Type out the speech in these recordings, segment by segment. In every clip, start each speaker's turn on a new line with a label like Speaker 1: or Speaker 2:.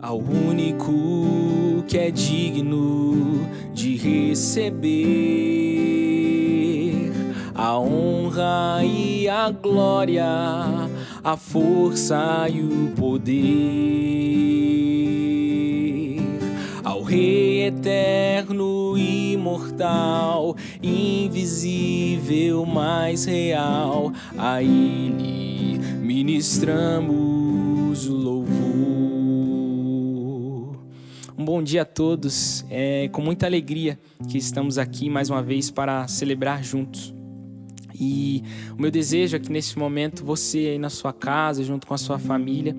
Speaker 1: ao único que é digno de receber a honra e a glória, a força e o poder, ao Rei eterno, imortal, invisível, mais real, a Ele ministramos o louvor. Um bom dia a todos, com muita alegria que estamos aqui mais uma vez para celebrar juntos. E o meu desejo é que nesse momento você aí na sua casa, junto com a sua família,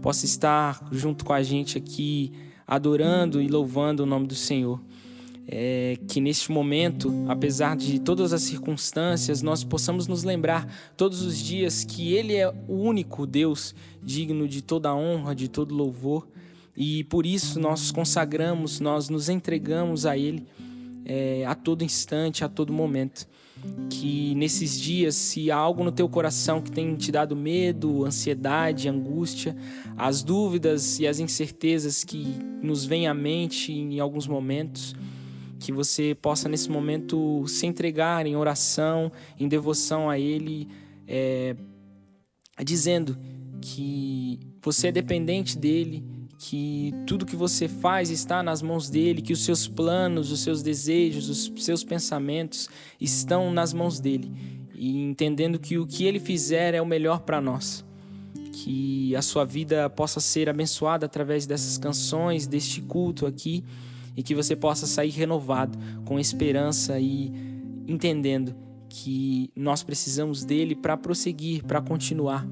Speaker 1: possa estar junto com a gente aqui adorando e louvando o nome do Senhor. Que neste momento, apesar de todas as circunstâncias, nós possamos nos lembrar todos os dias que Ele é o único Deus digno de toda honra, de todo louvor, e por isso nós consagramos, nós nos entregamos a Ele a todo instante, a todo momento. Que nesses dias, se há algo no teu coração que tem te dado medo, ansiedade, angústia, as dúvidas e as incertezas que nos vêm à mente em alguns momentos, que você possa nesse momento se entregar em oração, em devoção a Ele, dizendo que você é dependente dEle, que tudo que você faz está nas mãos dEle, que os seus planos, os seus desejos, os seus pensamentos estão nas mãos dEle, e entendendo que o que Ele fizer é o melhor para nós. Que a sua vida possa ser abençoada através dessas canções, deste culto aqui, e que você possa sair renovado, com esperança e entendendo que nós precisamos dEle para prosseguir, para continuar,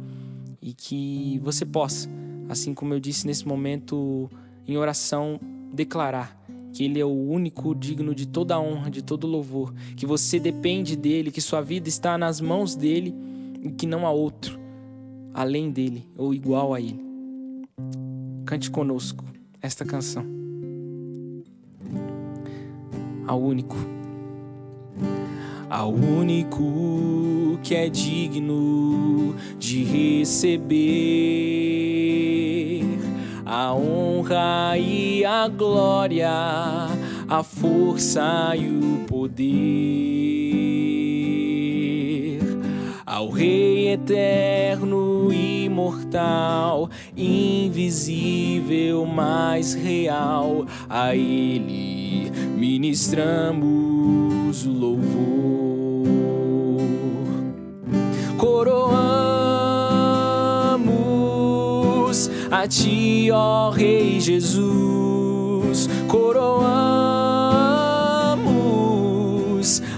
Speaker 1: e que você possa, assim como eu disse nesse momento em oração, declarar que Ele é o único digno de toda honra, de todo louvor, que você depende dEle, que sua vida está nas mãos dEle e que não há outro além dEle ou igual a Ele. Cante conosco esta canção. Ao único que é digno de receber a honra e a glória, a força e o poder, ao Rei eterno, imortal, invisível, mais real, a Ele ministramos o louvor. Coroamos a Ti, ó Rei Jesus, coroamos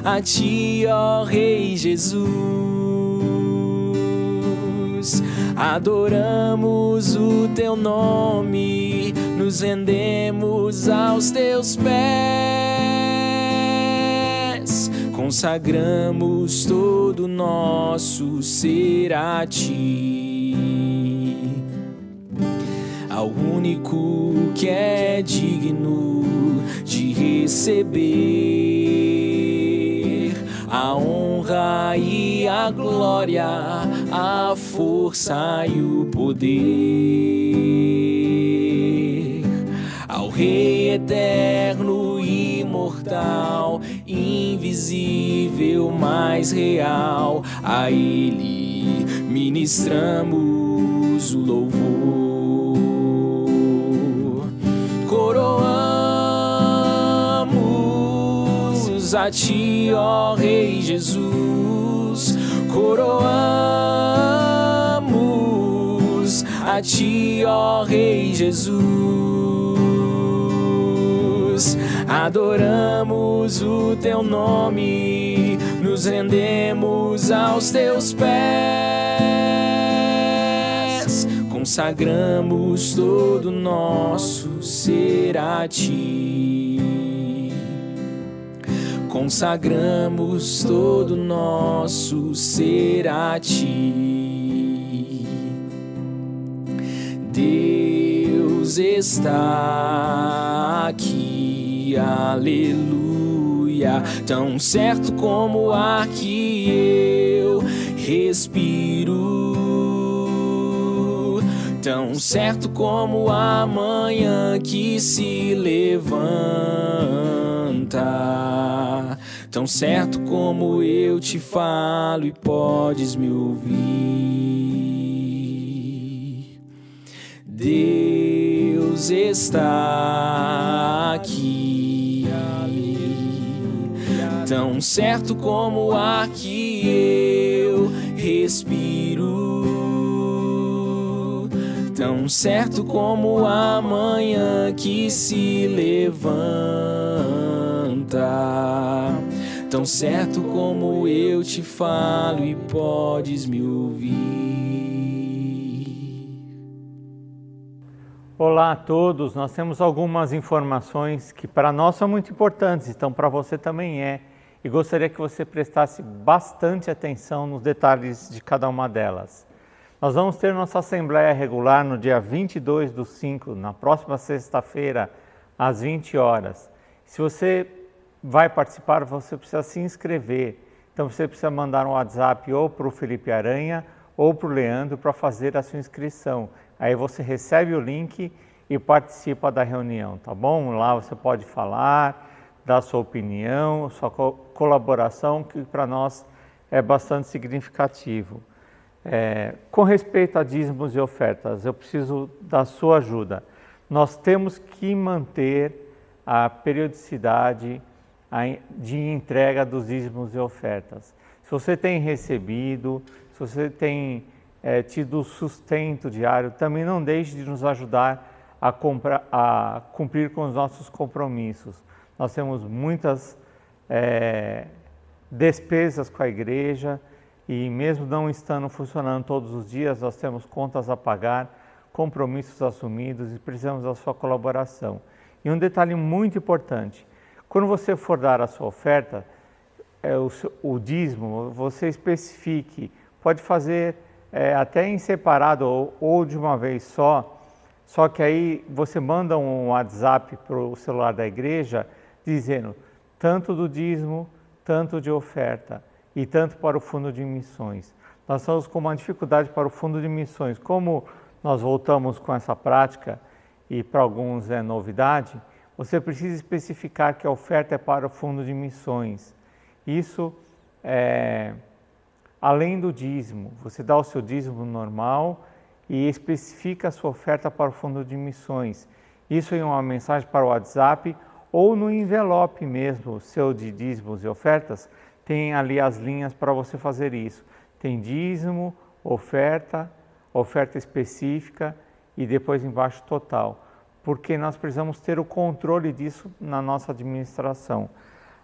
Speaker 1: a Ti, ó Rei Jesus, adoramos o Teu nome, nos rendemos aos Teus pés, consagramos todo o nosso ser a Ti, ao único que é digno de receber a honra e a glória, a força e o poder, ao Rei eterno, imortal, invisível, mais real, a Ele ministramos o louvor. Coroamos a Ti, ó Rei Jesus, coroamos a Ti, ó Rei Jesus, adoramos o Teu nome, nos rendemos aos Teus pés, consagramos todo o nosso ser a Ti, consagramos todo o nosso ser a Ti. Deus está aqui, aleluia, tão certo como o ar que eu respiro, Tão certo como a manhã que se levanta, tão certo como eu te falo e podes me ouvir. Deus está aqui, tão certo como o ar que eu respiro, tão certo como a manhã que se levanta, tão certo como eu te falo e podes me ouvir.
Speaker 2: Olá a todos, nós temos algumas informações que para nós são muito importantes, então para você também é, e gostaria que você prestasse bastante atenção nos detalhes de cada uma delas. Nós vamos ter nossa Assembleia Regular no dia 22/5, na próxima sexta-feira, às 20 horas. Se você vai participar, você precisa se inscrever. Então você precisa mandar um WhatsApp ou para o Felipe Aranha ou para o Leandro para fazer a sua inscrição. Aí você recebe o link e participa da reunião, tá bom? Lá você pode falar, dar sua opinião, sua colaboração, que para nós é bastante significativo. Com respeito a dízimos e ofertas, eu preciso da sua ajuda. Nós temos que manter a periodicidade de entrega dos dízimos e ofertas. Se você tem recebido, se você tem tido sustento diário, também não deixe de nos ajudar a cumprir com os nossos compromissos. Nós temos muitas despesas com a igreja e mesmo não estando funcionando todos os dias, nós temos contas a pagar, compromissos assumidos e precisamos da sua colaboração. E um detalhe muito importante, quando você for dar a sua oferta, o dízimo, você especifique, pode fazer até em separado ou de uma vez só que aí você manda um WhatsApp para o celular da igreja dizendo tanto do dízimo, tanto de oferta e tanto para o fundo de missões. Nós estamos com uma dificuldade para o fundo de missões. Como nós voltamos com essa prática e para alguns é novidade, você precisa especificar que a oferta é para o fundo de missões. Isso além do dízimo, você dá o seu dízimo normal e especifica a sua oferta para o fundo de missões. Isso em uma mensagem para o WhatsApp ou no envelope mesmo, seu de dízimos e ofertas, tem ali as linhas para você fazer isso. Tem dízimo, oferta específica e depois embaixo total, porque nós precisamos ter o controle disso na nossa administração.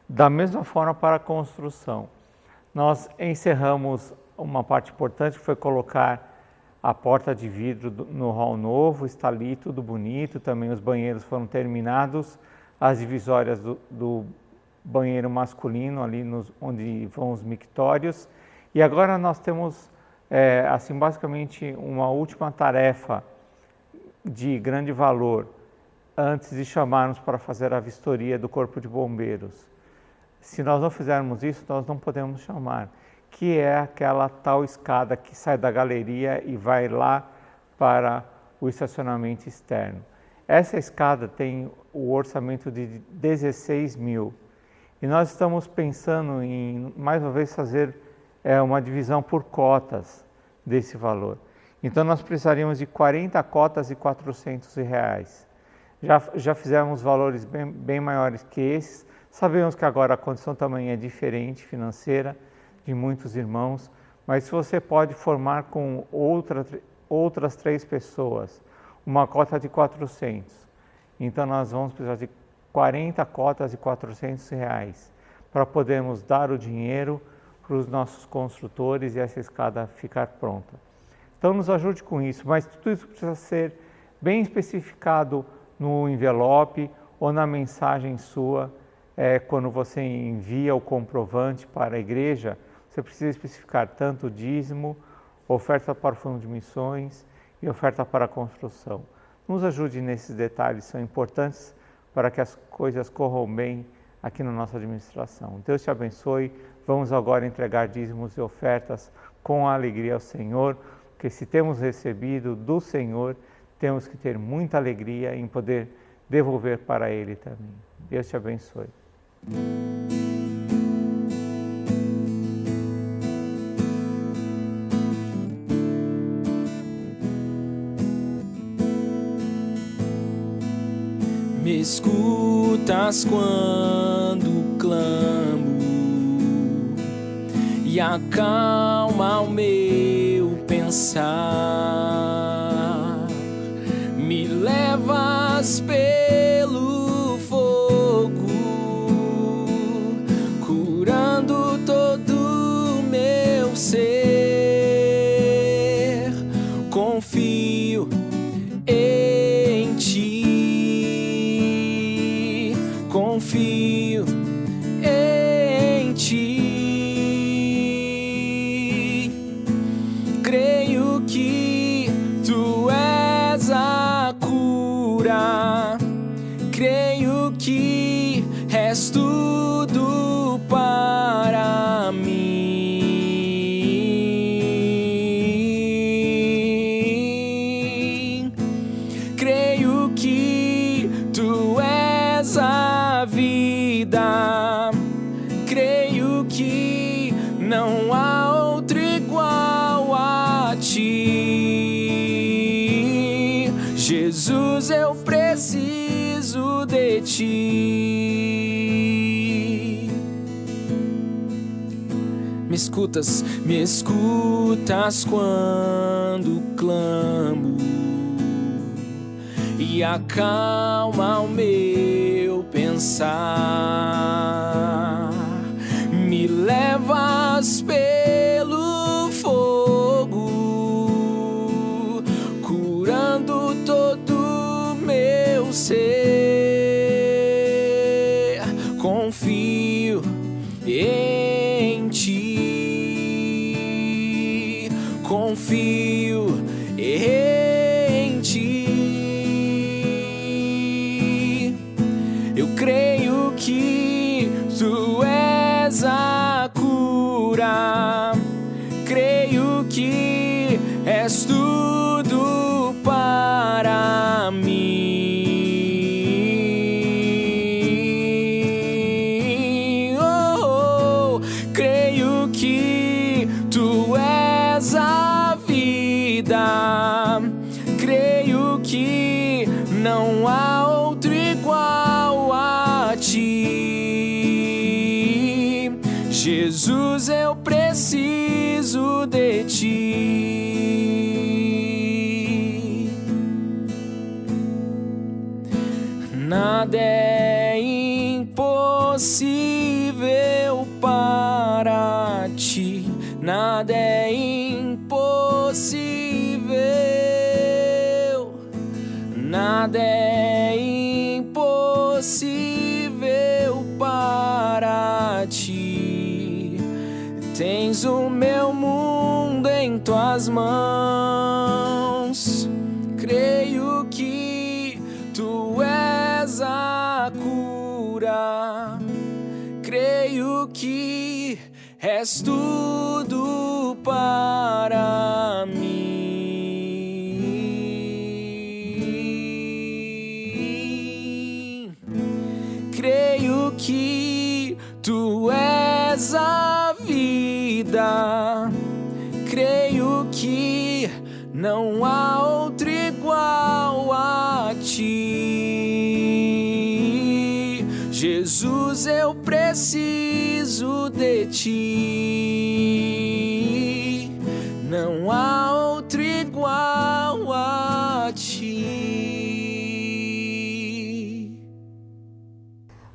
Speaker 2: Da mesma forma para a construção. Nós encerramos uma parte importante que foi colocar a porta de vidro no hall novo, está ali tudo bonito, também os banheiros foram terminados, as divisórias do banheiro masculino ali onde vão os mictórios. E agora nós temos assim basicamente uma última tarefa de grande valor antes de chamarmos para fazer a vistoria do Corpo de Bombeiros. Se nós não fizermos isso, nós não podemos chamar, que é aquela tal escada que sai da galeria e vai lá para o estacionamento externo. Essa escada tem o orçamento de 16 mil e nós estamos pensando em, mais uma vez, fazer uma divisão por cotas desse valor. Então nós precisaríamos de 40 cotas de R$400. Já fizemos valores bem maiores que esses. Sabemos que agora a condição também é diferente financeira de muitos irmãos, mas se você pode formar com outras 3 pessoas, uma cota de 400. Então nós vamos precisar de 40 cotas de R$400 para podermos dar o dinheiro para os nossos construtores e essa escada ficar pronta. Então nos ajude com isso, mas tudo isso precisa ser bem especificado no envelope ou na mensagem sua. Quando você envia o comprovante para a igreja, você precisa especificar tanto o dízimo, oferta para o fundo de missões e oferta para a construção. Nos ajude nesses detalhes, são importantes para que as coisas corram bem aqui na nossa administração. Deus te abençoe. Vamos agora entregar dízimos e ofertas com alegria ao Senhor, porque se temos recebido do Senhor, temos que ter muita alegria em poder devolver para Ele também. Deus te abençoe.
Speaker 1: Me escutas quando clamo e acalma o meu pensar. Me levas pelo fogo, curando todo o meu ser. Confio em Ti, confio em Ti. Creio que Tu és a cura, creio que és tudo para mim. Creio que Tu és a vida, creio que não há outro igual a Ti. Jesus, eu preciso de Ti. Me escutas quando clamo e acalma o meu pensar. Me levas pelo fogo, curando todo o meu ser. Confio em Ti, confio em Ti. Eu creio que Tu és a cura, creio que és tudo para mim. Oh, creio que Tu és a vida, creio que não há outro igual a Ti. Jesus, eu preciso de Ti. Nada é impossível para Ti, nada é impossível, nada é impossível para Ti. Tens o meu mundo em Tuas mãos, creio que Tu és a cura, creio que és tudo para mim. Creio que Tu és a vida, creio que não há outro igual a Ti. Jesus, eu preciso de Ti, não há outro igual a Ti.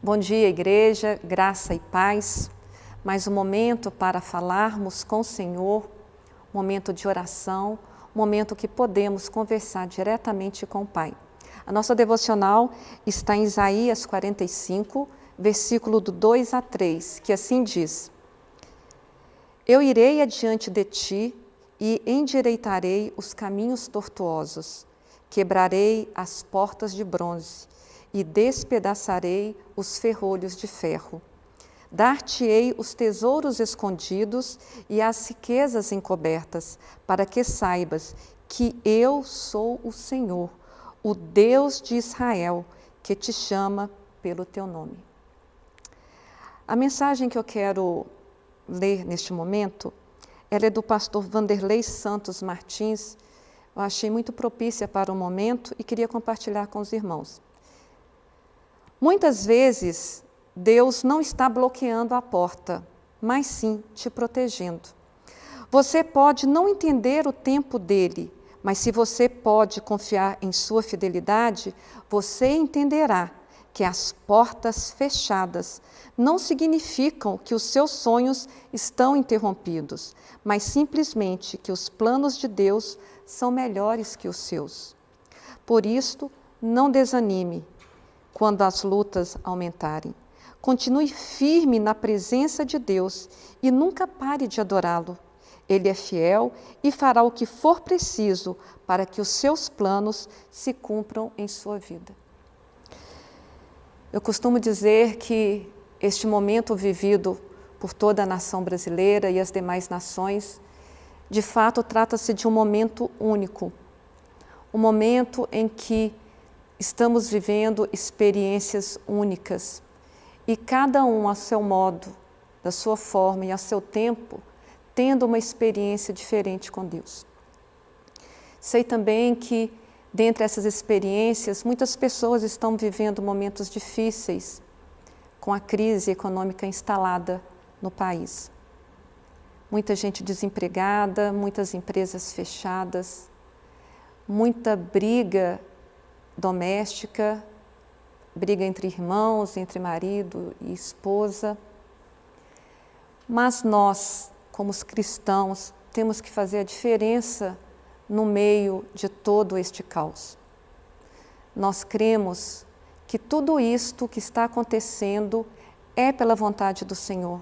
Speaker 3: Bom dia, igreja, graça e paz. Mais um momento para falarmos com o Senhor, momento de oração, momento que podemos conversar diretamente com o Pai. A nossa devocional está em Isaías 45, versículo do 2 a 3, que assim diz: Eu irei adiante de ti e endireitarei os caminhos tortuosos, quebrarei as portas de bronze e despedaçarei os ferrolhos de ferro. Dar-te-ei os tesouros escondidos e as riquezas encobertas, para que saibas que eu sou o Senhor, o Deus de Israel, que te chama pelo teu nome. A mensagem que eu quero ler neste momento, ela é do pastor Vanderlei Santos Martins. Eu achei muito propícia para o momento e queria compartilhar com os irmãos. Muitas vezes, Deus não está bloqueando a porta, mas sim te protegendo. Você pode não entender o tempo dele, mas se você pode confiar em sua fidelidade, você entenderá que as portas fechadas não significam que os seus sonhos estão interrompidos, mas simplesmente que os planos de Deus são melhores que os seus. Por isto, não desanime quando as lutas aumentarem. Continue firme na presença de Deus e nunca pare de adorá-lo. Ele é fiel e fará o que for preciso para que os seus planos se cumpram em sua vida. Eu costumo dizer que este momento vivido por toda a nação brasileira e as demais nações, de fato, trata-se de um momento único, um momento em que estamos vivendo experiências únicas e cada um a seu modo, da sua forma e a seu tempo, tendo uma experiência diferente com Deus. Sei também que, dentre essas experiências, muitas pessoas estão vivendo momentos difíceis com a crise econômica instalada no país. Muita gente desempregada, muitas empresas fechadas, muita briga doméstica, briga entre irmãos, entre marido e esposa. Mas nós, como os cristãos, temos que fazer a diferença no meio de todo este caos. Nós cremos que tudo isto que está acontecendo é pela vontade do Senhor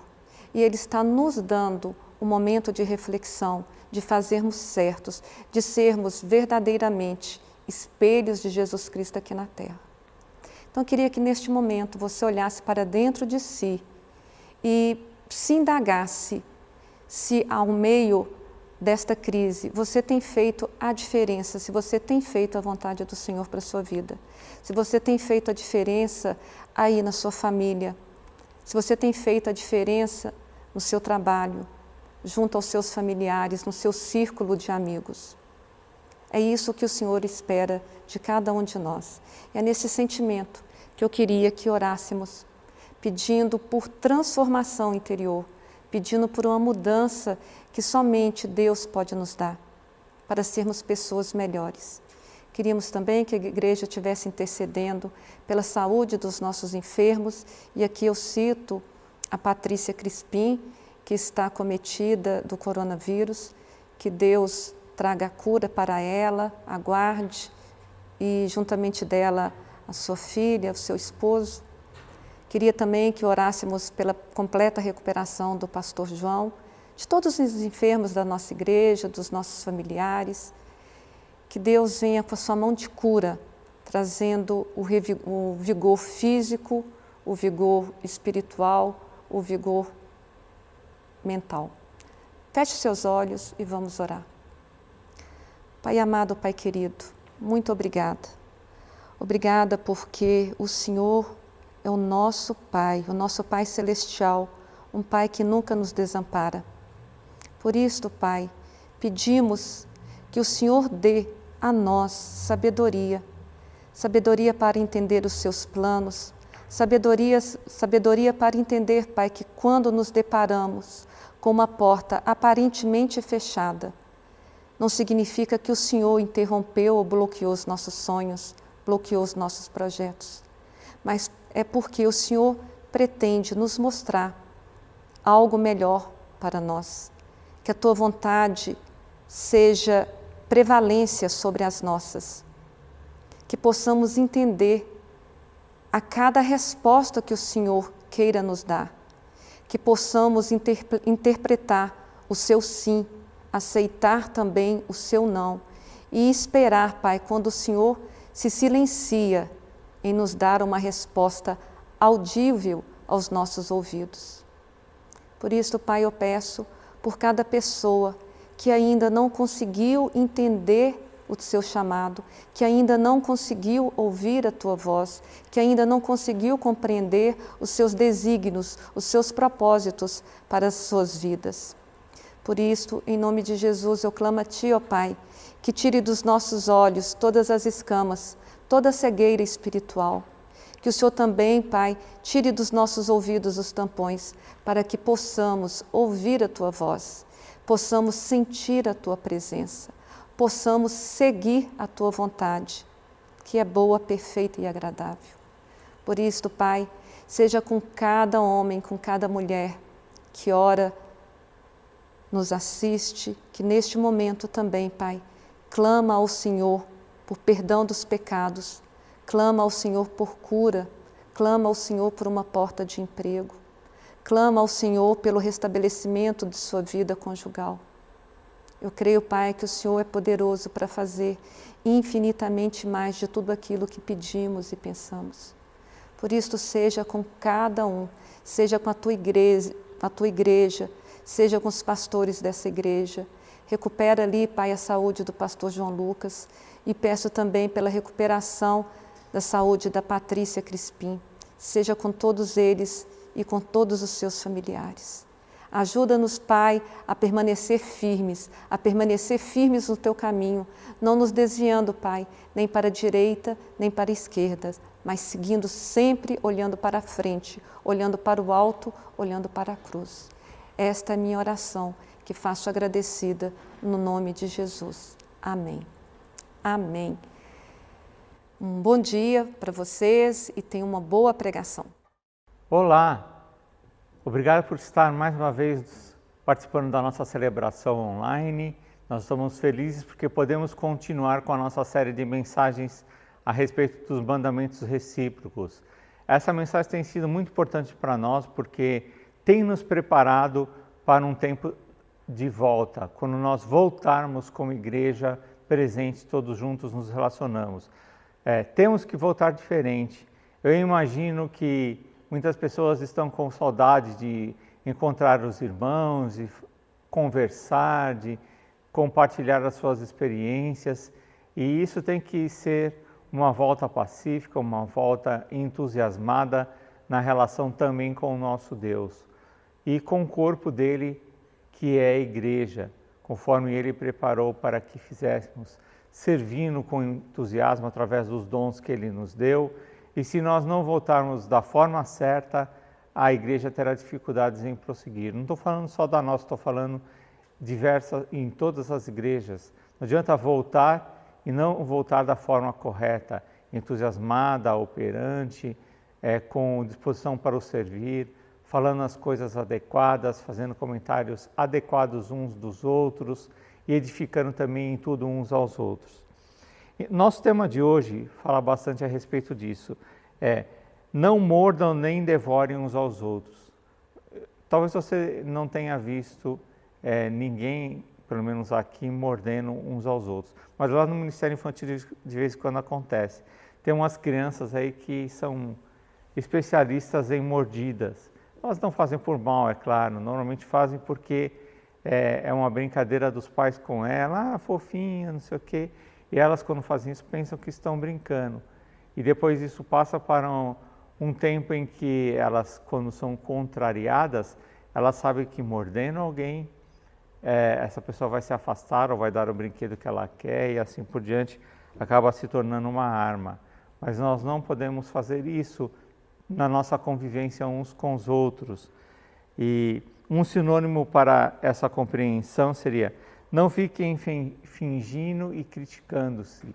Speaker 3: e Ele está nos dando um momento de reflexão, de fazermos certos, de sermos verdadeiramente espelhos de Jesus Cristo aqui na Terra. Então, eu queria que neste momento você olhasse para dentro de si e se indagasse se ao meio desta crise você tem feito a diferença, se você tem feito a vontade do Senhor para a sua vida, se você tem feito a diferença aí na sua família, se você tem feito a diferença no seu trabalho, junto aos seus familiares, no seu círculo de amigos. É isso que o Senhor espera de cada um de nós. É nesse sentimento que eu queria que orássemos, pedindo por transformação interior, pedindo por uma mudança que somente Deus pode nos dar, para sermos pessoas melhores. Queríamos também que a igreja estivesse intercedendo pela saúde dos nossos enfermos, e aqui eu cito a Patrícia Crispim, que está acometida do coronavírus, que Deus traga a cura para ela, aguarde, e juntamente dela a sua filha, o seu esposo. Queria também que orássemos pela completa recuperação do pastor João, de todos os enfermos da nossa igreja, dos nossos familiares. Que Deus venha com a sua mão de cura, trazendo o vigor físico, o vigor espiritual, o vigor mental. Feche seus olhos e vamos orar. Pai amado, Pai querido, muito obrigada. Obrigada porque o Senhor é o nosso Pai celestial, um Pai que nunca nos desampara. Por isto, Pai, pedimos que o Senhor dê a nós sabedoria para entender os seus planos, sabedoria para entender, Pai, que quando nos deparamos com uma porta aparentemente fechada, não significa que o Senhor interrompeu ou bloqueou os nossos sonhos, bloqueou os nossos projetos, mas é porque o Senhor pretende nos mostrar algo melhor para nós, que a Tua vontade seja prevalência sobre as nossas, que possamos entender a cada resposta que o Senhor queira nos dar, que possamos interpretar o seu sim, aceitar também o seu não e esperar, Pai, quando o Senhor se silencia em nos dar uma resposta audível aos nossos ouvidos. Por isso, Pai, eu peço por cada pessoa que ainda não conseguiu entender o seu chamado, que ainda não conseguiu ouvir a tua voz, que ainda não conseguiu compreender os seus desígnios, os seus propósitos para as suas vidas. Por isso, em nome de Jesus, eu clamo a Ti, ó Pai, que tire dos nossos olhos todas as escamas, toda a cegueira espiritual. Que o Senhor também, Pai, tire dos nossos ouvidos os tampões, para que possamos ouvir a Tua voz, possamos sentir a Tua presença, possamos seguir a Tua vontade, que é boa, perfeita e agradável. Por isso, Pai, seja com cada homem, com cada mulher que ora, nos assiste, que neste momento também, Pai, clama ao Senhor por perdão dos pecados, clama ao Senhor por cura, clama ao Senhor por uma porta de emprego, clama ao Senhor pelo restabelecimento de sua vida conjugal. Eu creio, Pai, que o Senhor é poderoso para fazer infinitamente mais de tudo aquilo que pedimos e pensamos. Por isso, seja com cada um, seja com a tua igreja, seja com os pastores dessa igreja. Recupera ali, Pai, a saúde do pastor João Lucas e peço também pela recuperação da saúde da Patrícia Crispim. Seja com todos eles e com todos os seus familiares. Ajuda-nos, Pai, a permanecer firmes no Teu caminho, não nos desviando, Pai, nem para a direita, nem para a esquerda, mas seguindo sempre olhando para a frente, olhando para o alto, olhando para a cruz. Esta é a minha oração, que faço agradecida no nome de Jesus. Amém. Amém. Um bom dia para vocês e tenham uma boa pregação.
Speaker 2: Olá! Obrigado por estar mais uma vez participando da nossa celebração online. Nós estamos felizes porque podemos continuar com a nossa série de mensagens a respeito dos mandamentos recíprocos. Essa mensagem tem sido muito importante para nós porque tem nos preparado para um tempo de volta, quando nós voltarmos como igreja presente, todos juntos nos relacionamos. Temos que voltar diferente. Eu imagino que muitas pessoas estão com saudade de encontrar os irmãos, de conversar, de compartilhar as suas experiências, e isso tem que ser uma volta pacífica, uma volta entusiasmada na relação também com o nosso Deus e com o corpo dele, que é a igreja, conforme ele preparou para que fizéssemos, servindo com entusiasmo através dos dons que ele nos deu. E se nós não voltarmos da forma certa, a igreja terá dificuldades em prosseguir. Não estou falando só da nossa, estou falando em todas as igrejas. Não adianta voltar e não voltar da forma correta, entusiasmada, operante, com disposição para o servir, falando as coisas adequadas, fazendo comentários adequados uns dos outros e edificando também em tudo uns aos outros. Nosso tema de hoje fala bastante a respeito disso. Não mordam nem devorem uns aos outros. Talvez você não tenha visto ninguém, pelo menos aqui, mordendo uns aos outros. Mas lá no Ministério Infantil de vez em quando acontece. Tem umas crianças aí que são especialistas em mordidas. Elas não fazem por mal, é claro. Normalmente fazem porque é uma brincadeira dos pais com ela. Fofinha, não sei o quê. E elas, quando fazem isso, pensam que estão brincando. E depois isso passa para um tempo em que elas, quando são contrariadas, elas sabem que mordendo alguém, essa pessoa vai se afastar ou vai dar o brinquedo que ela quer e assim por diante, acaba se tornando uma arma. Mas nós não podemos fazer isso na nossa convivência uns com os outros. E um sinônimo para essa compreensão seria: não fiquem fingindo e criticando-se.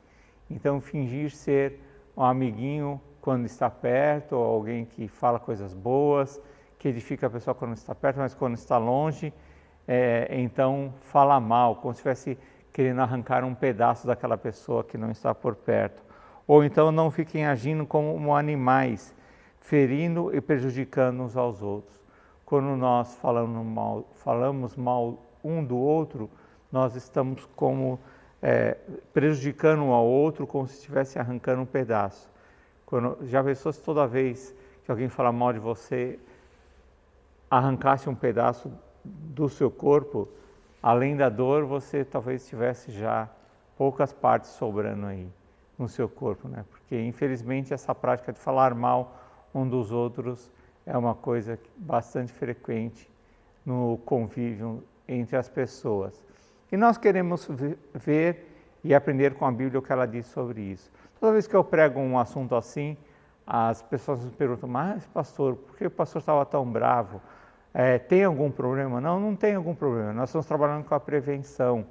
Speaker 2: Então, fingir ser um amiguinho quando está perto, ou alguém que fala coisas boas, que edifica a pessoa quando está perto, mas quando está longe, então fala mal, como se estivesse querendo arrancar um pedaço daquela pessoa que não está por perto. Ou então não fiquem agindo como animais, ferindo e prejudicando uns aos outros. Quando nós falamos mal um do outro, nós estamos prejudicando um ao outro como se estivesse arrancando um pedaço. Já pensou se toda vez que alguém falar mal de você, arrancasse um pedaço do seu corpo, além da dor, você talvez tivesse já poucas partes sobrando aí no seu corpo, né? Porque infelizmente essa prática de falar mal um dos outros é uma coisa bastante frequente no convívio entre as pessoas. E nós queremos ver e aprender com a Bíblia o que ela diz sobre isso. Toda vez que eu prego um assunto assim, as pessoas me perguntam, mas pastor, por que o pastor estava tão bravo? Tem algum problema? Não, não tem algum problema. Nós estamos trabalhando com a prevenção.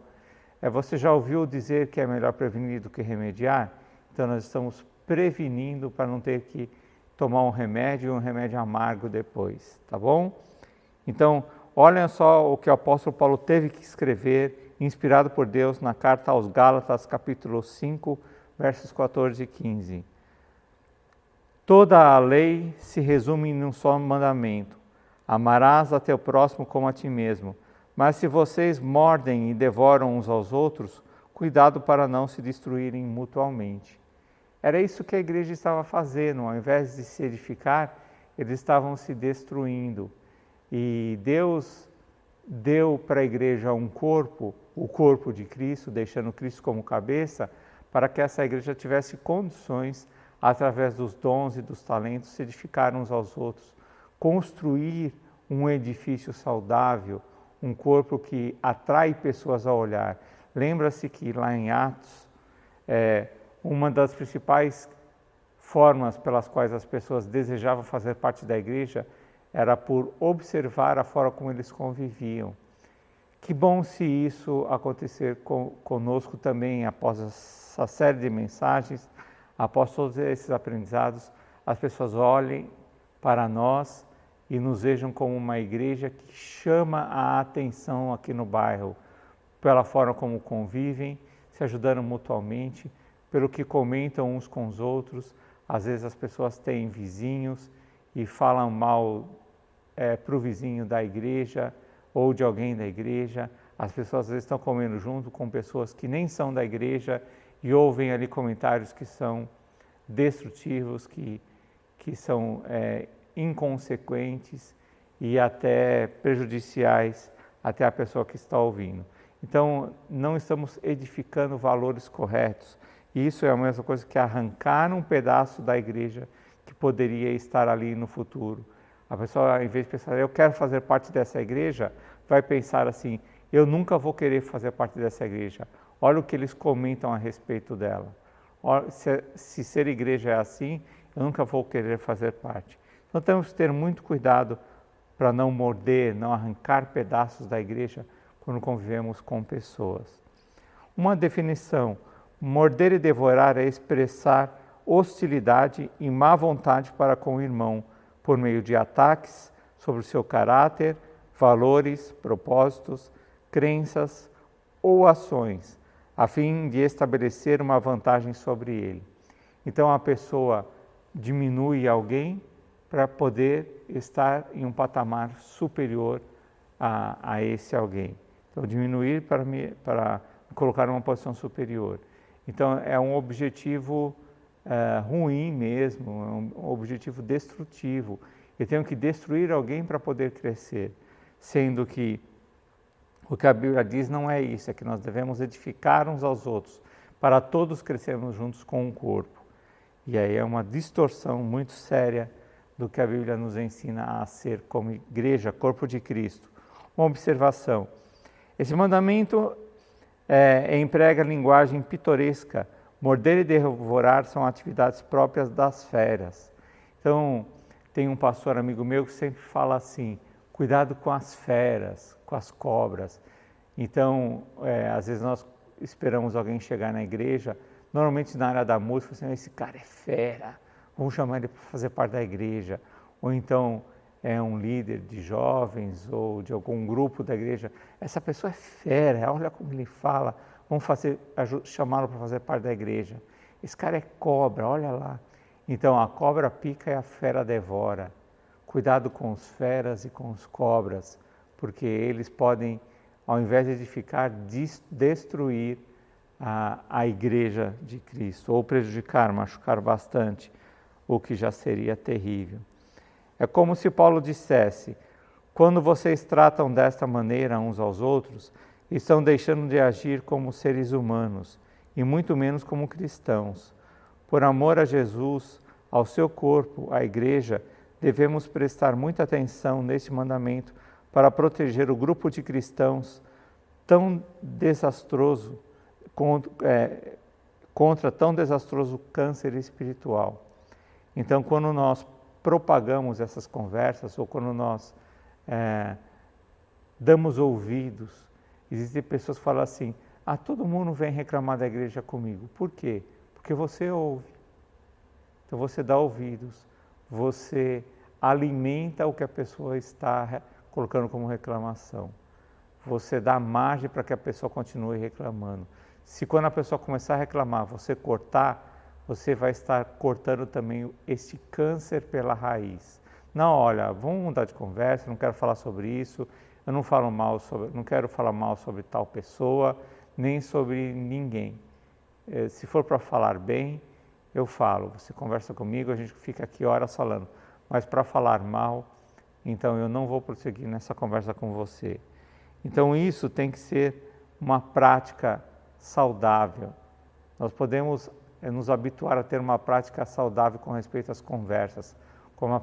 Speaker 2: Você já ouviu dizer que é melhor prevenir do que remediar? Então nós estamos prevenindo para não ter que tomar um remédio e um remédio amargo depois, tá bom? Então, olhem só o que o apóstolo Paulo teve que escrever, inspirado por Deus, na carta aos Gálatas, capítulo 5, versos 14 e 15. Toda a lei se resume em um só mandamento: amarás a teu próximo como a ti mesmo. Mas se vocês mordem e devoram uns aos outros, cuidado para não se destruírem mutuamente. Era isso que a igreja estava fazendo, ao invés de se edificar, eles estavam se destruindo. E Deus deu para a igreja um corpo, o corpo de Cristo, deixando Cristo como cabeça, para que essa igreja tivesse condições, através dos dons e dos talentos, se edificar uns aos outros, construir um edifício saudável, um corpo que atrai pessoas a olhar. Lembra-se que lá em Atos, uma das principais formas pelas quais as pessoas desejavam fazer parte da igreja era por observar a forma como eles conviviam. Que bom se isso acontecer conosco também, após essa série de mensagens, após todos esses aprendizados, as pessoas olhem para nós e nos vejam como uma igreja que chama a atenção aqui no bairro, pela forma como convivem, se ajudando mutuamente, pelo que comentam uns com os outros. Às vezes as pessoas têm vizinhos e falam mal para o vizinho da igreja ou de alguém da igreja. As pessoas às vezes estão comendo junto com pessoas que nem são da igreja e ouvem ali comentários que são destrutivos, que são inconsequentes e até prejudiciais até a pessoa que está ouvindo. Então, não estamos edificando valores corretos. E isso é a mesma coisa que arrancar um pedaço da igreja que poderia estar ali no futuro. A pessoa, ao invés de pensar, eu quero fazer parte dessa igreja, vai pensar assim, eu nunca vou querer fazer parte dessa igreja. Olha o que eles comentam a respeito dela. Se ser igreja é assim, eu nunca vou querer fazer parte. Então temos que ter muito cuidado para não morder, não arrancar pedaços da igreja quando convivemos com pessoas. Uma definição: morder e devorar é expressar hostilidade e má vontade para com o irmão, por meio de ataques sobre o seu caráter, valores, propósitos, crenças ou ações, a fim de estabelecer uma vantagem sobre ele. Então a pessoa diminui alguém para poder estar em um patamar superior a esse alguém. Então diminuir para me colocar numa posição superior. Então é um objetivo ruim mesmo, é um objetivo destrutivo. Eu tenho que destruir alguém para poder crescer, sendo que o que a Bíblia diz não é isso, é que nós devemos edificar uns aos outros, para todos crescermos juntos com um corpo. E aí é uma distorção muito séria do que a Bíblia nos ensina a ser como igreja, corpo de Cristo. Uma observação: esse mandamento emprega linguagem pitoresca. Morder e devorar são atividades próprias das feras. Então, tem um pastor amigo meu que sempre fala assim, cuidado com as feras, com as cobras. Então, às vezes nós esperamos alguém chegar na igreja, normalmente na área da música, assim, esse cara é fera, vamos chamar ele para fazer parte da igreja. Ou então é um líder de jovens ou de algum grupo da igreja, essa pessoa é fera, olha como ele fala, vamos chamá-lo para fazer parte da igreja. Esse cara é cobra, olha lá. Então a cobra pica e a fera devora. Cuidado com os feras e com os cobras, porque eles podem, ao invés de edificar, destruir a igreja de Cristo, ou prejudicar, machucar bastante, o que já seria terrível. É como se Paulo dissesse: quando vocês tratam desta maneira uns aos outros, estão deixando de agir como seres humanos e muito menos como cristãos. Por amor a Jesus, ao seu corpo, a Igreja, devemos prestar muita atenção neste mandamento para proteger o grupo de cristãos tão desastroso, contra tão desastroso câncer espiritual. Então, quando nós propagamos essas conversas ou quando nós damos ouvidos, existem pessoas que falam assim: todo mundo vem reclamar da igreja comigo. Por quê? Porque você ouve. Então você dá ouvidos, você alimenta o que a pessoa está colocando como reclamação. Você dá margem para que a pessoa continue reclamando. Se quando a pessoa começar a reclamar, você cortar, você vai estar cortando também esse câncer pela raiz. Não, olha, vamos mudar de conversa, não quero falar sobre isso, eu não quero falar mal sobre tal pessoa, nem sobre ninguém. Se for para falar bem, eu falo, você conversa comigo, a gente fica aqui horas falando. Mas para falar mal, então eu não vou prosseguir nessa conversa com você. Então isso tem que ser uma prática saudável. Nós podemos nos habituar a ter uma prática saudável com respeito às conversas, como a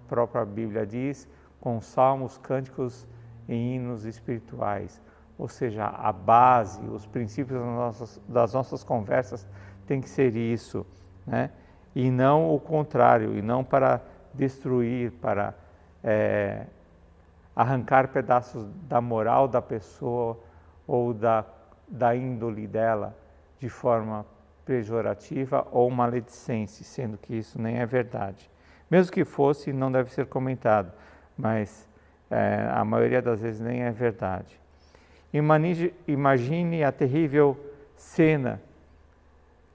Speaker 2: própria Bíblia diz, com salmos, cânticos e hinos espirituais. Ou seja, a base, os princípios das nossas conversas tem que ser isso, né? E não o contrário, e não para destruir, para arrancar pedaços da moral da pessoa ou da índole dela de forma pejorativa ou maledicente, sendo que isso nem é verdade. Mesmo que fosse, não deve ser comentado, mas a maioria das vezes nem é verdade. Imagine a terrível cena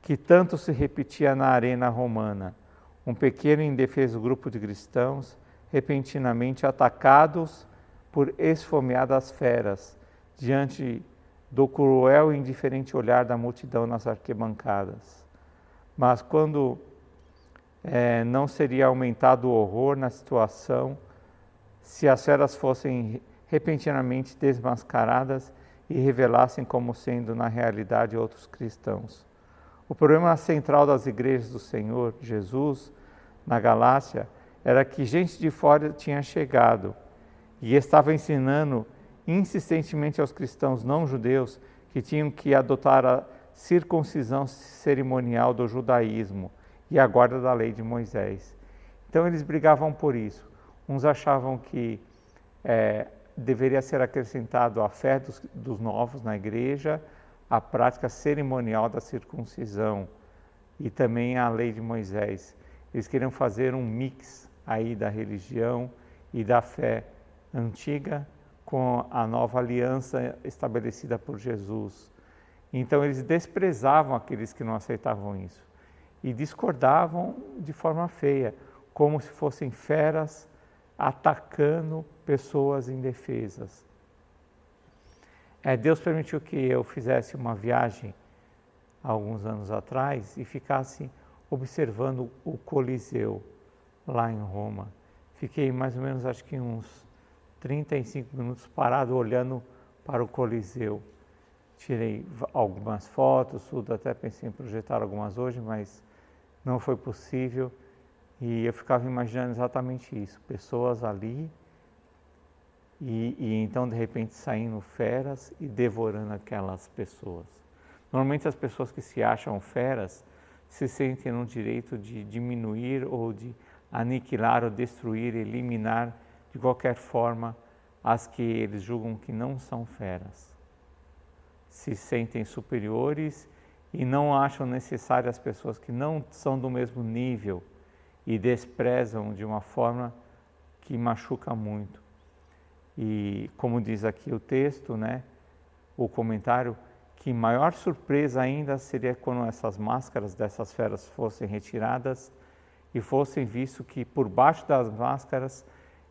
Speaker 2: que tanto se repetia na arena romana. Um pequeno e indefeso grupo de cristãos, repentinamente atacados por esfomeadas feras, diante do cruel e indiferente olhar da multidão nas arquibancadas. Mas quando não seria aumentado o horror na situação se as feras fossem repentinamente desmascaradas e revelassem como sendo na realidade outros cristãos. O problema central das igrejas do Senhor Jesus na Galácia era que gente de fora tinha chegado e estava ensinando insistentemente aos cristãos não judeus que tinham que adotar a circuncisão cerimonial do judaísmo e a guarda da lei de Moisés. Então eles brigavam por isso. Uns achavam que deveria ser acrescentado à fé dos novos na igreja a prática cerimonial da circuncisão e também a lei de Moisés. Eles queriam fazer um mix aí da religião e da fé antiga com a nova aliança estabelecida por Jesus. Então eles desprezavam aqueles que não aceitavam isso e discordavam de forma feia, como se fossem feras atacando pessoas indefesas. Deus permitiu que eu fizesse uma viagem há alguns anos atrás e ficasse observando o Coliseu lá em Roma. Fiquei mais ou menos, acho que uns 35 minutos parado olhando para o Coliseu. Tirei algumas fotos, tudo, até pensei em projetar algumas hoje, mas não foi possível. E eu ficava imaginando exatamente isso, pessoas ali e então de repente saindo feras e devorando aquelas pessoas. Normalmente as pessoas que se acham feras se sentem no direito de diminuir ou de aniquilar ou destruir, eliminar de qualquer forma as que eles julgam que não são feras. Se sentem superiores e não acham necessárias as pessoas que não são do mesmo nível e desprezam de uma forma que machuca muito. E como diz aqui o texto, né, o comentário, que maior surpresa ainda seria quando essas máscaras dessas feras fossem retiradas e fossem visto que por baixo das máscaras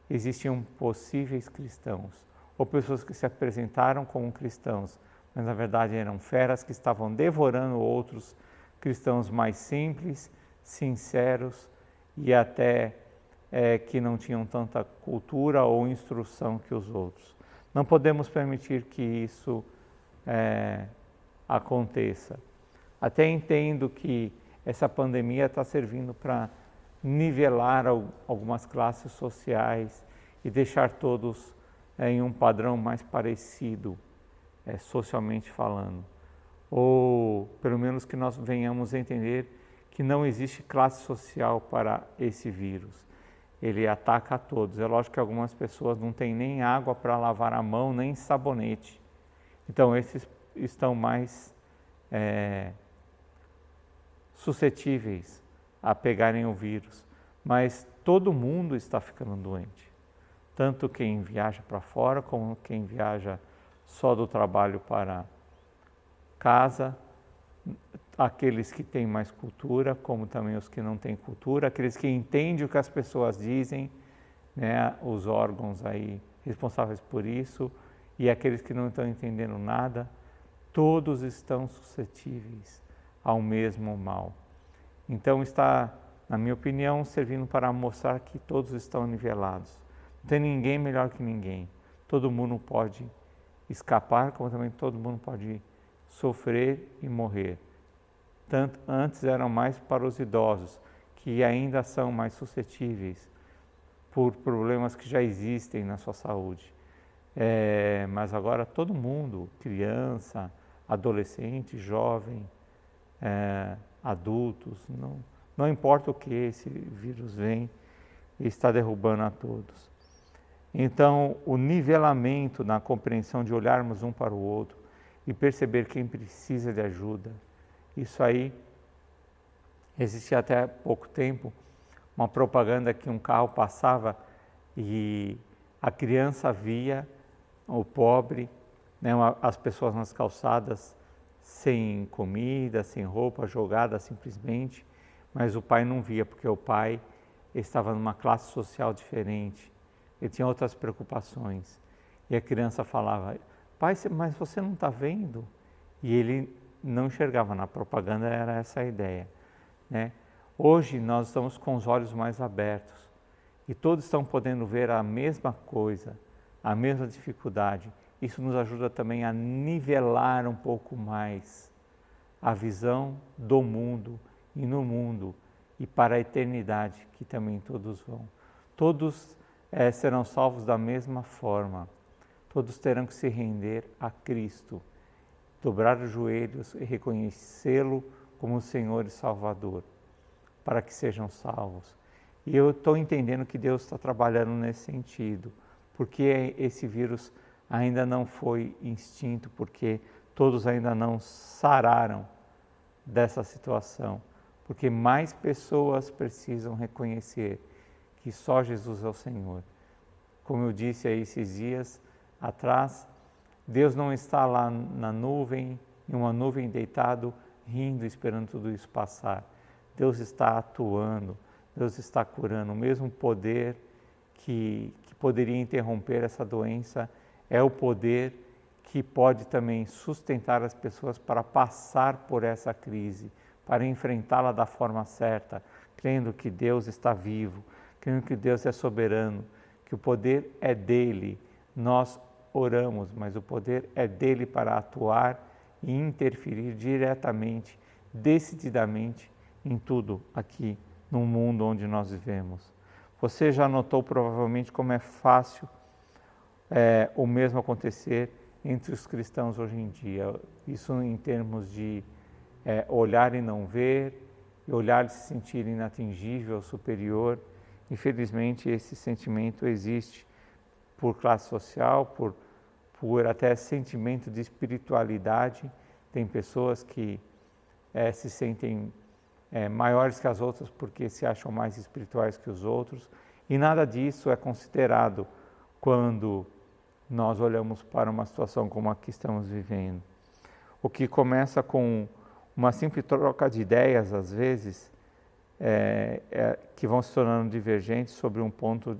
Speaker 2: existiam possíveis cristãos, ou pessoas que se apresentaram como cristãos, mas na verdade eram feras que estavam devorando outros cristãos mais simples, sinceros e até que não tinham tanta cultura ou instrução que os outros. Não podemos permitir que isso aconteça. Até entendo que essa pandemia está servindo para nivelar algumas classes sociais e deixar todos em um padrão mais parecido, socialmente falando. Ou pelo menos que nós venhamos a entender que não existe classe social para esse vírus. Ele ataca a todos. É lógico que algumas pessoas não têm nem água para lavar a mão, nem sabonete. Então esses estão mais suscetíveis a pegarem o vírus. Mas todo mundo está ficando doente. Tanto quem viaja para fora, como quem viaja só do trabalho para casa, aqueles que têm mais cultura, como também os que não têm cultura, aqueles que entendem o que as pessoas dizem, né, os órgãos aí responsáveis por isso, e aqueles que não estão entendendo nada, todos estão suscetíveis ao mesmo mal. Então está, na minha opinião, servindo para mostrar que todos estão nivelados. Não tem ninguém melhor que ninguém. Todo mundo pode escapar, como também todo mundo pode sofrer e morrer. Tanto, antes eram mais para os idosos, que ainda são mais suscetíveis por problemas que já existem na sua saúde. Mas agora todo mundo, criança, adolescente, jovem, adultos, não importa o que esse vírus vem, está derrubando a todos. Então, o nivelamento na compreensão de olharmos um para o outro e perceber quem precisa de ajuda, isso aí, existia até pouco tempo uma propaganda que um carro passava e a criança via o pobre, né, as pessoas nas calçadas sem comida, sem roupa, jogada simplesmente, mas o pai não via, porque o pai estava numa classe social diferente, ele tinha outras preocupações. E a criança falava, pai, mas você não está vendo? E ele não enxergava, na propaganda era essa a ideia, né? Hoje nós estamos com os olhos mais abertos e todos estão podendo ver a mesma coisa, a mesma dificuldade. Isso nos ajuda também a nivelar um pouco mais a visão do mundo e no mundo e para a eternidade, que também todos vão. Todos serão salvos da mesma forma. Todos terão que se render a Cristo, dobrar os joelhos e reconhecê-lo como Senhor e Salvador, para que sejam salvos. E eu estou entendendo que Deus está trabalhando nesse sentido, porque esse vírus ainda não foi extinto, porque todos ainda não sararam dessa situação, porque mais pessoas precisam reconhecer que só Jesus é o Senhor. Como eu disse aí esses dias atrás, Deus não está lá na nuvem, em uma nuvem deitado, rindo, esperando tudo isso passar. Deus está atuando, Deus está curando. O mesmo poder que poderia interromper essa doença é o poder que pode também sustentar as pessoas para passar por essa crise, para enfrentá-la da forma certa, crendo que Deus está vivo, crendo que Deus é soberano, que o poder é dele. Nós oramos, mas o poder é dele para atuar e interferir diretamente, decididamente em tudo aqui no mundo onde nós vivemos. Você já notou provavelmente como é fácil o mesmo acontecer entre os cristãos hoje em dia. Isso em termos de olhar e não ver, e olhar e se sentir inatingível, superior. Infelizmente esse sentimento existe por classe social, por até sentimento de espiritualidade. Tem pessoas que se sentem maiores que as outras porque se acham mais espirituais que os outros, e nada disso é considerado quando nós olhamos para uma situação como a que estamos vivendo. O que começa com uma simples troca de ideias, às vezes, que vão se tornando divergentes sobre um ponto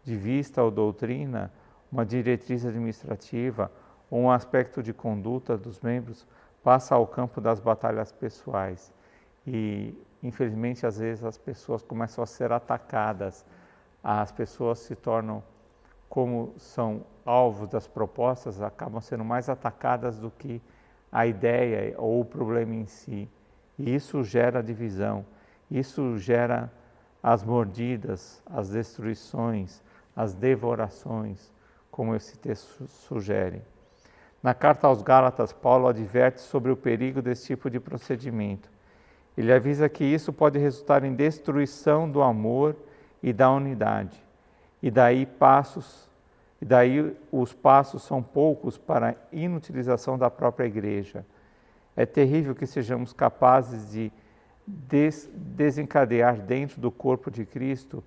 Speaker 2: de vista ou doutrina, uma diretriz administrativa ou um aspecto de conduta dos membros, passa ao campo das batalhas pessoais. E, infelizmente, às vezes as pessoas começam a ser atacadas as pessoas se tornam, como são alvos das propostas, acabam sendo mais atacadas do que a ideia ou o problema em si. E isso gera divisão, isso gera as mordidas, as destruições, as devorações, como esse texto sugere. Na carta aos Gálatas, Paulo adverte sobre o perigo desse tipo de procedimento. Ele avisa que isso pode resultar em destruição do amor e da unidade. E daí os passos são poucos para a inutilização da própria igreja. É terrível que sejamos capazes de desencadear dentro do corpo de Cristo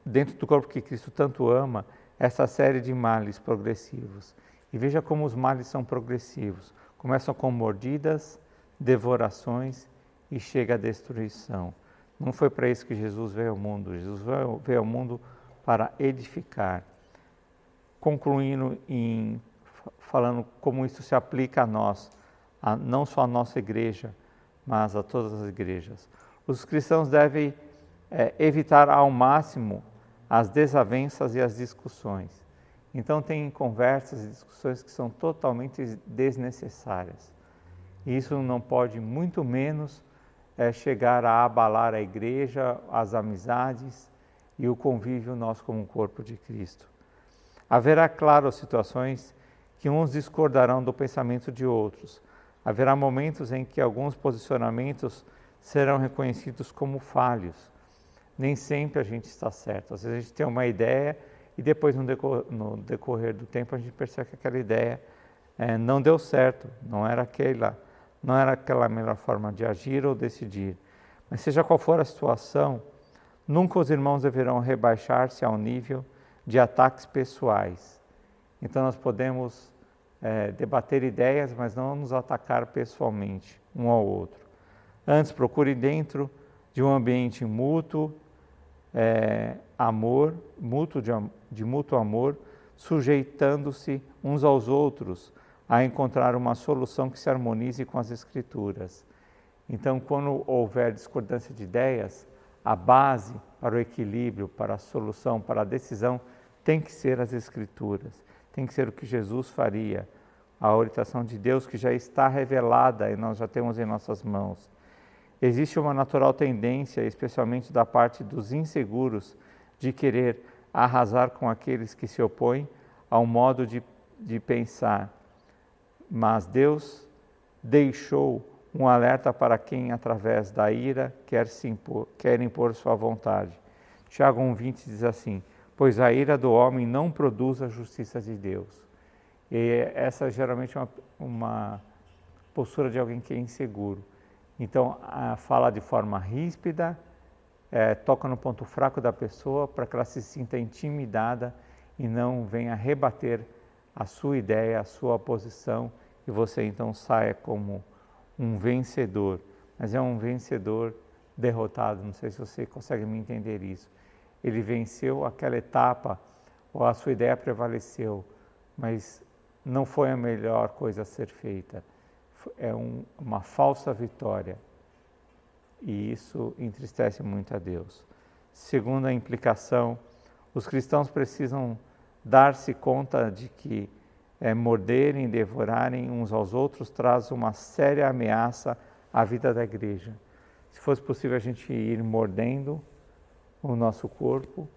Speaker 2: dentro do corpo que Cristo tanto ama, essa série de males progressivos. E veja como os males são progressivos. Começam com mordidas, devorações e chega a destruição. Não foi para isso que Jesus veio ao mundo. Jesus veio ao mundo para edificar. Concluindo falando como isso se aplica a nós, não só a nossa igreja, mas a todas as igrejas. Os cristãos devem evitar ao máximo as desavenças e as discussões. Então tem conversas e discussões que são totalmente desnecessárias. E isso não pode, muito menos, chegar a abalar a igreja, as amizades e o convívio nosso como corpo de Cristo. Haverá, claro, situações que uns discordarão do pensamento de outros. Haverá momentos em que alguns posicionamentos serão reconhecidos como falhos. Nem sempre a gente está certo. Às vezes a gente tem uma ideia e depois no decorrer do tempo a gente percebe que aquela ideia não deu certo, não era aquela melhor forma de agir ou decidir. Mas seja qual for a situação, nunca os irmãos deverão rebaixar-se ao nível de ataques pessoais. Então nós podemos debater ideias, mas não nos atacar pessoalmente um ao outro. Antes, procure dentro de um ambiente mútuo, de mútuo amor, sujeitando-se uns aos outros a encontrar uma solução que se harmonize com as Escrituras. Então, quando houver discordância de ideias, a base para o equilíbrio, para a solução, para a decisão, tem que ser as Escrituras, tem que ser o que Jesus faria, a orientação de Deus que já está revelada e nós já temos em nossas mãos. Existe uma natural tendência, especialmente da parte dos inseguros, de querer arrasar com aqueles que se opõem ao modo de pensar. Mas Deus deixou um alerta para quem, através da ira, quer impor sua vontade. Tiago 1,20 diz assim: pois a ira do homem não produz a justiça de Deus. E essa geralmente é uma postura de alguém que é inseguro. Então, fala de forma ríspida, toca no ponto fraco da pessoa para que ela se sinta intimidada e não venha rebater a sua ideia, a sua posição, e você então saia como um vencedor. Mas é um vencedor derrotado, não sei se você consegue me entender isso. Ele venceu aquela etapa, ou a sua ideia prevaleceu, mas não foi a melhor coisa a ser feita. É uma falsa vitória, e isso entristece muito a Deus. Segunda implicação, os cristãos precisam dar-se conta de que morderem e devorarem uns aos outros traz uma séria ameaça à vida da igreja. Se fosse possível a gente ir mordendo o nosso corpo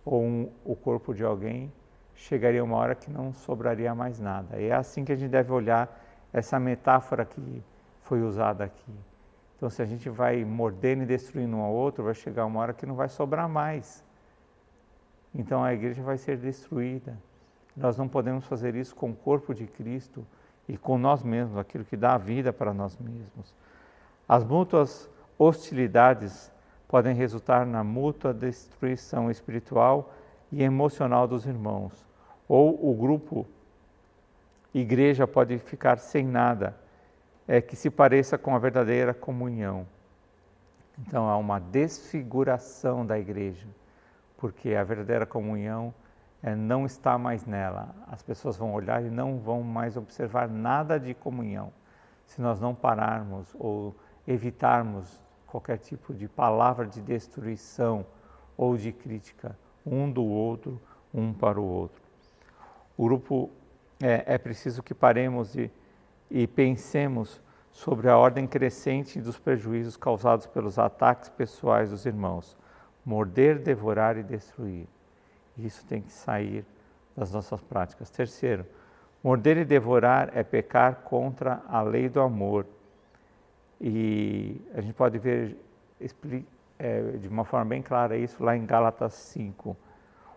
Speaker 2: ou o corpo de alguém, chegaria uma hora que não sobraria mais nada. E é assim que a gente deve olhar essa metáfora que foi usada aqui. Então, se a gente vai mordendo e destruindo um ao outro, vai chegar uma hora que não vai sobrar mais. Então, a igreja vai ser destruída. Nós não podemos fazer isso com o corpo de Cristo e com nós mesmos, aquilo que dá a vida para nós mesmos. As mútuas hostilidades podem resultar na mútua destruição espiritual e emocional dos irmãos, ou o grupo igreja pode ficar sem nada que se pareça com a verdadeira comunhão. Então há uma desfiguração da igreja, porque a verdadeira comunhão não está mais nela. As pessoas vão olhar e não vão mais observar nada de comunhão, se nós não pararmos ou evitarmos qualquer tipo de palavra de destruição ou de crítica um do outro, um para o outro. O grupo é preciso que paremos e pensemos sobre a ordem crescente dos prejuízos causados pelos ataques pessoais dos irmãos. Morder, devorar e destruir. Isso tem que sair das nossas práticas. Terceiro, morder e devorar é pecar contra a lei do amor. E a gente pode ver de uma forma bem clara isso lá em Gálatas 5.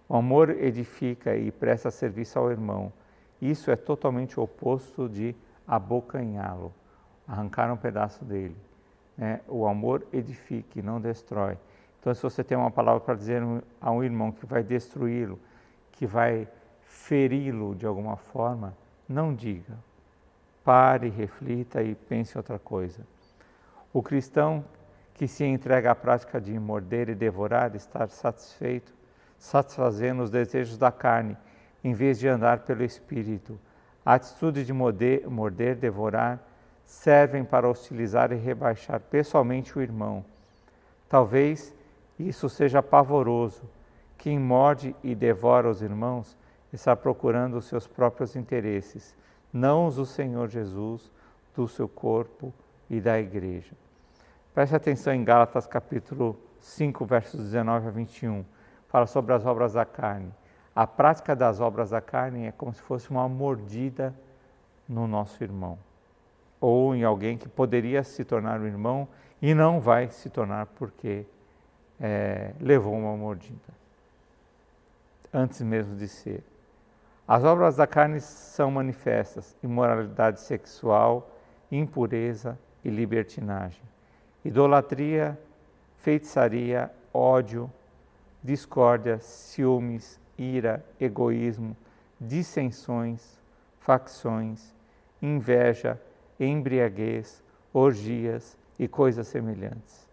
Speaker 2: O amor edifica e presta serviço ao irmão. Isso é totalmente o oposto de abocanhá-lo, arrancar um pedaço dele. O amor edifica e não destrói. Então, se você tem uma palavra para dizer a um irmão que vai destruí-lo, que vai feri-lo de alguma forma, não diga. Pare, reflita e pense em outra coisa. O cristão que se entrega à prática de morder e devorar está satisfeito, satisfazendo os desejos da carne, em vez de andar pelo Espírito. A atitude de morder, devorar, servem para hostilizar e rebaixar pessoalmente o irmão. Talvez isso seja pavoroso. Quem morde e devora os irmãos está procurando os seus próprios interesses, não os do Senhor Jesus, do seu corpo e da igreja. Preste atenção em Gálatas capítulo 5, versos 19 a 21. Fala sobre as obras da carne. A prática das obras da carne é como se fosse uma mordida no nosso irmão. Ou em alguém que poderia se tornar um irmão e não vai se tornar porque levou uma mordida. Antes mesmo de ser. As obras da carne são manifestas: imoralidade sexual, impureza e libertinagem, idolatria, feitiçaria, ódio, discórdia, ciúmes, ira, egoísmo, dissensões, facções, inveja, embriaguez, orgias e coisas semelhantes.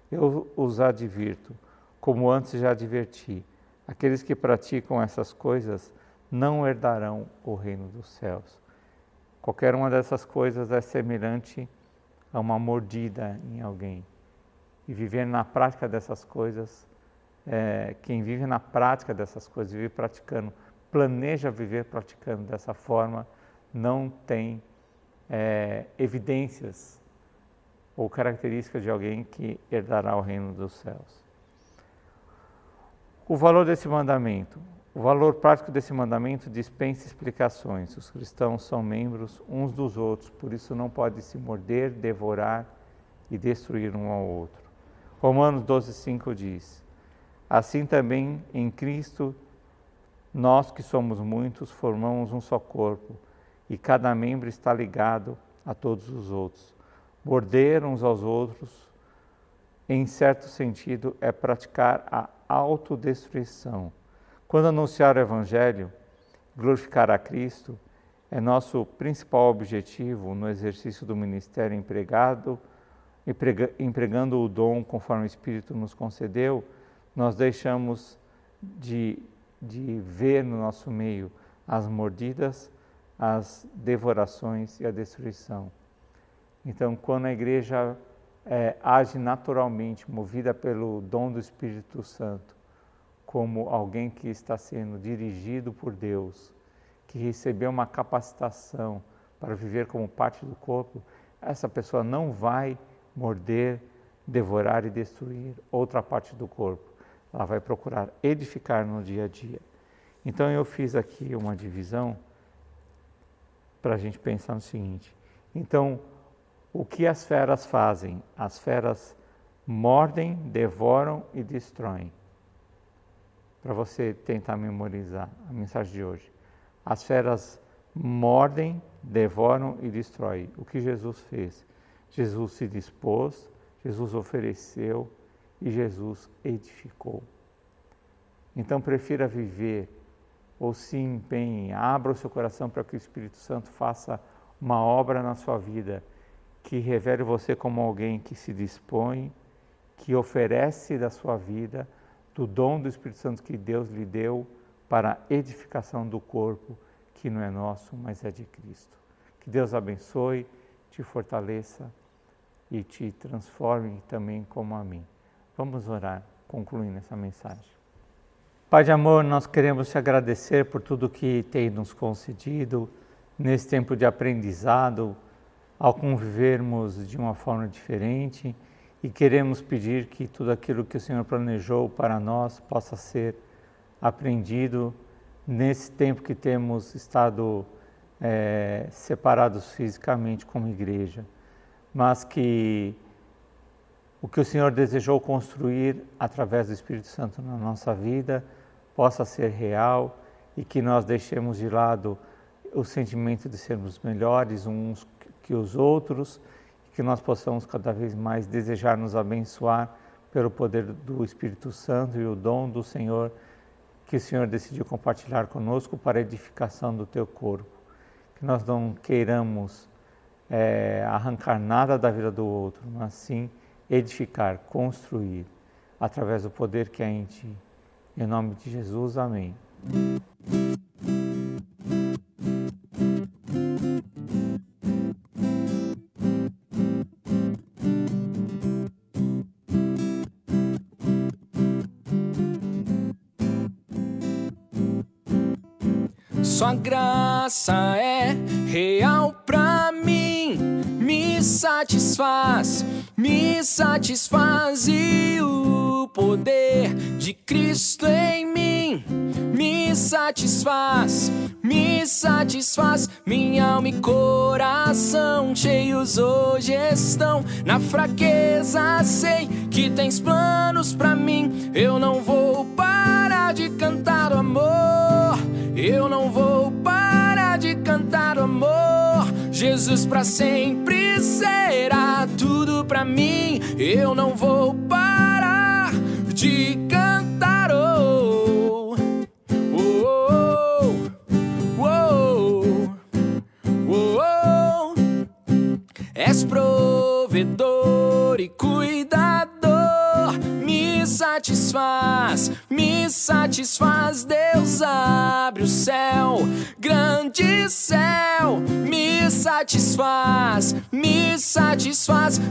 Speaker 2: Eu os advirto, como antes já adverti, aqueles que praticam essas coisas não herdarão o reino dos céus. Qualquer uma dessas coisas é semelhante a uma mordida em alguém. E viver na prática dessas coisas, quem vive na prática dessas coisas, vive praticando, planeja viver praticando dessa forma, não tem evidências ou características de alguém que herdará o reino dos céus. O valor desse mandamento. O valor prático desse mandamento dispensa explicações. Os cristãos são membros uns dos outros, por isso não pode se morder, devorar e destruir um ao outro. Romanos 12:5 diz: assim também em Cristo, nós que somos muitos, formamos um só corpo, e cada membro está ligado a todos os outros. Morder uns aos outros, em certo sentido, é praticar a autodestruição. Quando anunciar o Evangelho, glorificar a Cristo, é nosso principal objetivo no exercício do ministério empregando o dom conforme o Espírito nos concedeu, nós deixamos de ver no nosso meio as mordidas, as devorações e a destruição. Então, quando a igreja age naturalmente, movida pelo dom do Espírito Santo, como alguém que está sendo dirigido por Deus, que recebeu uma capacitação para viver como parte do corpo, essa pessoa não vai morder, devorar e destruir outra parte do corpo. Ela vai procurar edificar no dia a dia. Então eu fiz aqui uma divisão para a gente pensar no seguinte. Então, o que as feras fazem? As feras mordem, devoram e destroem. Para você tentar memorizar a mensagem de hoje. As feras mordem, devoram e destroem. O que Jesus fez? Jesus se dispôs, Jesus ofereceu e Jesus edificou. Então prefira viver ou se empenhe, abra o seu coração para que o Espírito Santo faça uma obra na sua vida que revele você como alguém que se dispõe, que oferece da sua vida, do dom do Espírito Santo que Deus lhe deu para a edificação do corpo, que não é nosso, mas é de Cristo. Que Deus abençoe, te fortaleça e te transforme também como a mim. Vamos orar, concluindo essa mensagem. Pai de amor, nós queremos te agradecer por tudo que tem nos concedido nesse tempo de aprendizado, ao convivermos de uma forma diferente, e queremos pedir que tudo aquilo que o Senhor planejou para nós possa ser aprendido nesse tempo que temos estado separados fisicamente como igreja, mas que o que o Senhor desejou construir através do Espírito Santo na nossa vida possa ser real e que nós deixemos de lado o sentimento de sermos melhores uns que os outros, e que nós possamos cada vez mais desejar nos abençoar pelo poder do Espírito Santo e o dom do Senhor que o Senhor decidiu compartilhar conosco para a edificação do teu corpo. Que nós não queiramos arrancar nada da vida do outro, mas sim edificar, construir, através do poder que há em ti. Em nome de Jesus, amém.
Speaker 1: Sua graça é real pra mim, me satisfaz e o poder de Cristo em mim me satisfaz, minha alma e coração cheios hoje estão. Na fraqueza sei que tens planos pra mim, eu não vou parar de cantar o amor, eu não vou parar de cantar o amor. Jesus pra sempre será tudo pra mim, eu não vou parar de cantar. Oh, oh, oh, oh, oh. És provedor e cuidador, me satisfaz, Deus abre o céu, grande céu, me satisfaz,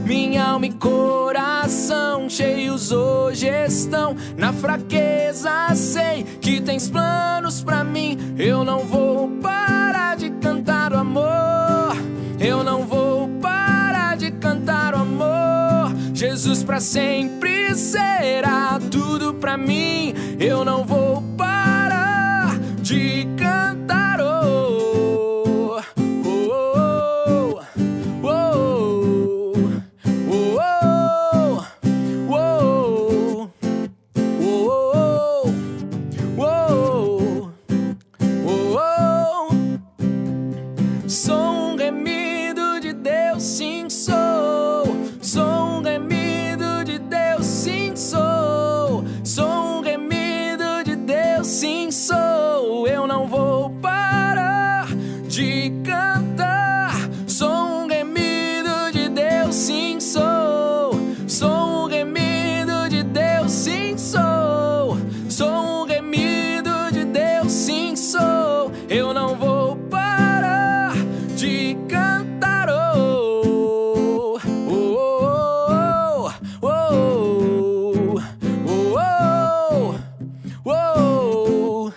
Speaker 1: minha alma e coração cheios hoje estão. Na fraqueza sei que tens planos pra mim, eu não vou parar de cantar o amor, eu não vou parar de cantar o amor. Jesus pra sempre será tudo pra mim, eu não vou parar de cantar. Oh, oh, oh, oh, oh, oh, oh, oh, oh. Sou um remido de Deus, sim sou. Sou um remido de Deus, sim sou. Sou um remido de Deus, sim sou. Eu não vou parar de cantar. Sou um remido de Deus, sim sou. Sou um remido de Deus, sim sou. Sou um remido de Deus, sim sou. Eu não vou parar de cantar. Oh, oh, oh, oh, oh, oh,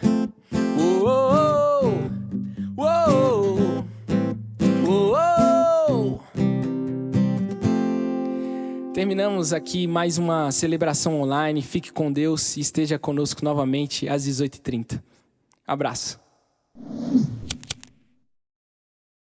Speaker 1: oh, oh. Terminamos aqui mais uma celebração online. Fique com Deus e esteja conosco novamente às 18h30. Abraço.